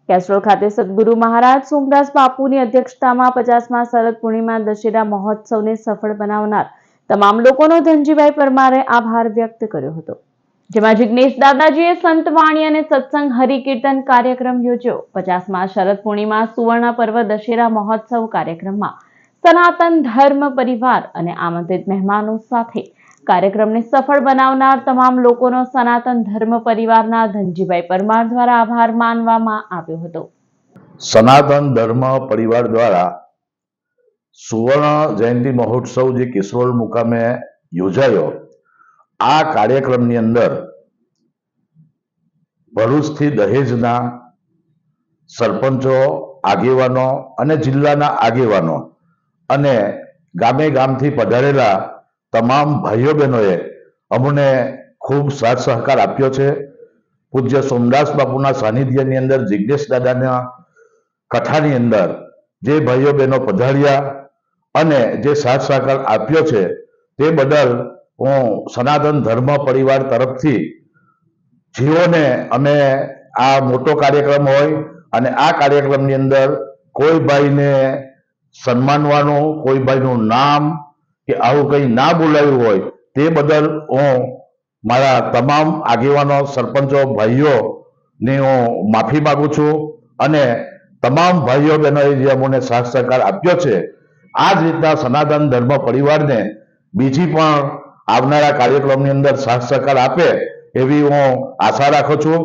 Kestrel ખાતે સદગુરુ મહારાજ સોમદાસ બાપુની અધ્યક્ષતામાં 50મા શરદ પૂર્ણિમા દશેરા મહોત્સવને સફળ બનાવનાર તમામ લોકોનો ધનજીભાઈ પરમારે આભાર વ્યક્ત કર્યો હતો, જેમાં જિગ્નેશ દાદાજીએ સંતવાણી અને સત્સંગ હરિકીર્તન કાર્યક્રમ યોજ્યો। 50મા શરદ પૂર્ણિમા સુવર્ણ પર્વ દશેરા મહોત્સવ કાર્યક્રમમાં સનાતન ધર્મ પરિવાર અને આમંત્રિત મહેમાનો સાથે કાર્યક્રમને સફળ બનાવનાર તમામ લોકોનો સનાતન ધર્મ પરિવારના ધનજીભાઈ પરમાર દ્વારા આભાર માનવામાં આવ્યો હતો। સનાતન ધર્મ પરિવાર દ્વારા સુવર્ણ જયંતિ મહોત્સવ જે કેશરોલ મુકામે યોજાયો, આ કાર્યક્રમની અંદર ભરૂચથી દહેજના સરપંચો, આગેવાનો અને જિલ્લાના આગેવાનો અને ગામે ગામથી પધારેલા તમામ ભાઈઓ બહેનોએ અમને ખૂબ સાથ સહકાર આપ્યો છે। પૂજ્ય સોમદાસ બાપુના સાનિધ્યની અંદર જિગ્નેશ દાદાના કથાની અંદર જે ભાઈઓ બહેનો પધાર્યા અને જે સાથ સહકાર આપ્યો છે તે બદલ હું સનાતન ધર્મ પરિવાર તરફથી જેઓને અમે આ મોટો કાર્યક્રમ હોય અને આ કાર્યક્રમની અંદર કોઈ ભાઈને સન્માનવાનું, કોઈ ભાઈનું નામ કે આવું કંઈ ના બોલાયું હોય તે બદલ હું મારા તમામ આગેવાનો, સરપંચો, ભાઈઓની હું માફી માગું છું અને તમામ ભાઈઓ બહેનોએ જે અમને સાથ સહકાર આપ્યો છે, આ જ રીતના સનાતન ધર્મ પરિવારને બીજી પણ આવનારા કાર્યક્રમની અંદર સાથ સહકાર આપે એવી હું આશા રાખું છું।